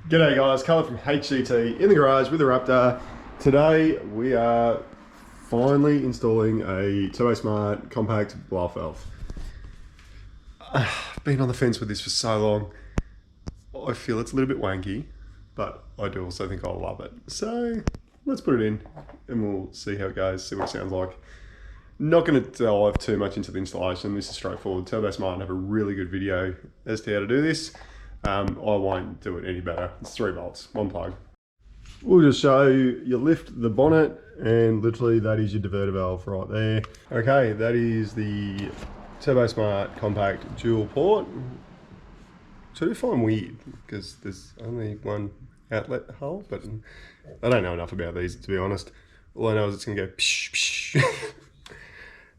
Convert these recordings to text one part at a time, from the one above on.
G'day guys, Carl from HGT in the garage with the Raptor. Today we are finally installing a Turbosmart compact blow valve. I've been on the fence with this for so long. I feel it's a little bit wanky, but I do also think I'll love it. So let's put it in and we'll see how it goes, see what it sounds like. Not going to dive too much into the installation. This is straightforward. Turbosmart have a really good video as to how to do this. I won't do it any better. It's 3 volts, 1 plug. We'll just show you lift the bonnet and literally that is your diverter valve right there. Okay, that is the Turbosmart compact dual port. So I do find weird because there's only one outlet hole, but I don't know enough about these to be honest. All I know is it's going to go psh, psh.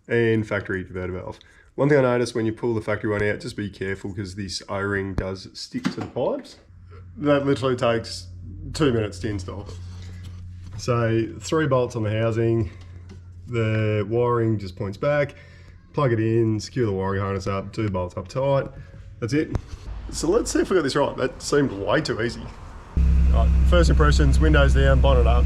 And factory diverter valve. One thing I noticed when you pull the factory one out, just be careful because this O-ring does stick to the pipes. That literally takes 2 minutes to install. So 3 bolts on the housing, the wiring just points back, plug it in, secure the wiring harness up, 2 bolts up tight, that's it. So let's see if we got this right. That seemed way too easy. All right, first impressions, windows down, bonnet up.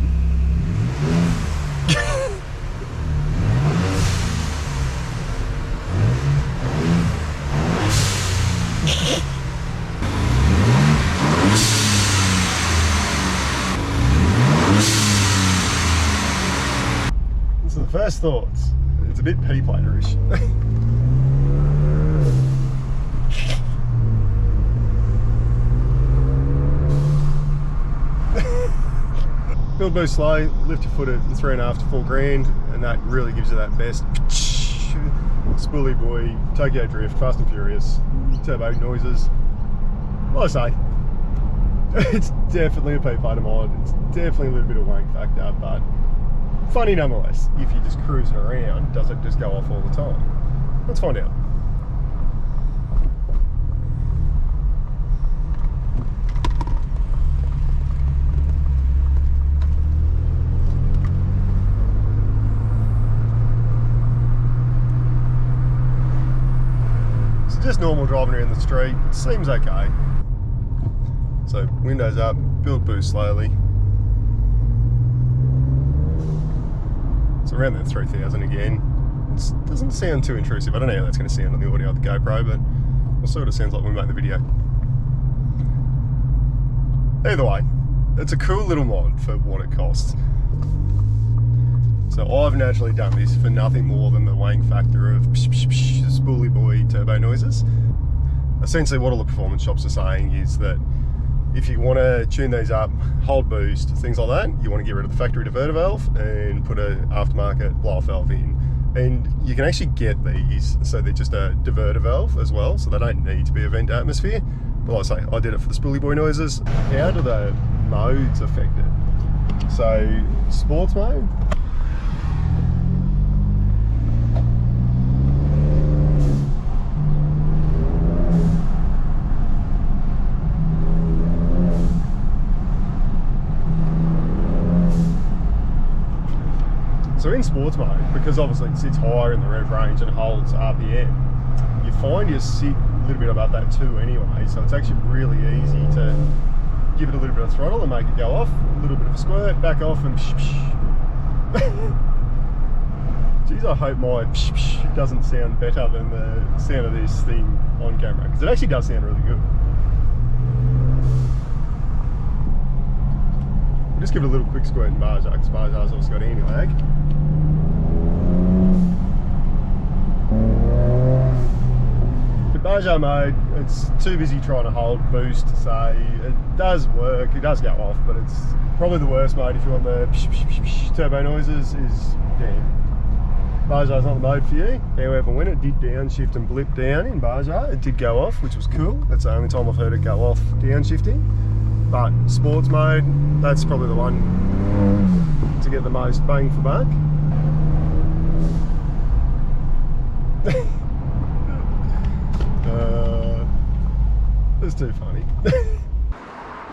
So the first thoughts, it's a bit P-plater-ish. Build boost slow, lift your foot at 3.5 to 4 grand, and that really gives you that best spoolie boy, Tokyo drift, Fast and Furious, turbo noises. What I say, it's definitely a P-plater mod, it's definitely a little bit of wank factor, but funny nonetheless. If you're just cruising around, does it just go off all the time? Let's find out. So just normal driving around the street, seems okay. So windows up, build boost slowly. So around that 3000 again. It doesn't sound too intrusive. I don't know how that's going to sound on the audio of the GoPro, but we'll see what it sounds like when we make the video. Either way, it's a cool little mod for what it costs. So I've naturally done this for nothing more than the wank factor of psh, psh, psh, spoolie boy turbo noises. Essentially what all the performance shops are saying is that if you want to tune these up, hold boost, things like that, you want to get rid of the factory diverter valve and put an aftermarket blow valve in. And you can actually get these, so they're just a diverter valve as well, so they don't need to be a vent atmosphere. But like I say, I did it for the spoolie boy noises. How do the modes affect it? So, sports mode. So in sports mode, because obviously it sits higher in the rev range and holds RPM, you find you sit a little bit above that too anyway, so it's actually really easy to give it a little bit of throttle and make it go off, a little bit of a squirt, back off and psh psh. Geez, I hope my psh psh doesn't sound better than the sound of this thing on camera, because it actually does sound really good. We'll just give it a little quick squirt in Barja, because Barja's also got anti-lag. Barja mode, it's too busy trying to hold boost, so it does work, it does go off, but it's probably the worst mode if you want the psh, psh, psh, psh, turbo noises is down. Barja's not the mode for you. However, when it did downshift and blip down in Barja, it did go off, which was cool. That's the only time I've heard it go off downshifting. But sports mode, that's probably the one to get the most bang for buck. That's too funny.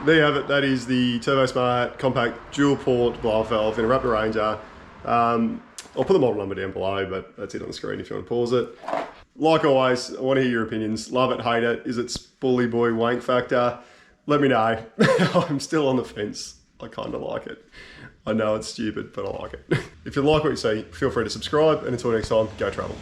There you have it. That is the Turbosmart compact dual port blow valve in a Raptor Ranger. I'll put the model number down below, but that's it on the screen if you want to pause it. Like always, I want to hear your opinions. Love it, hate it. Is it spoolie boy wank factor? let me know. I'm still on the fence. I kind of like it. I know it's stupid, but I like it. If you like what you see, feel free to subscribe, and until next time, go travel.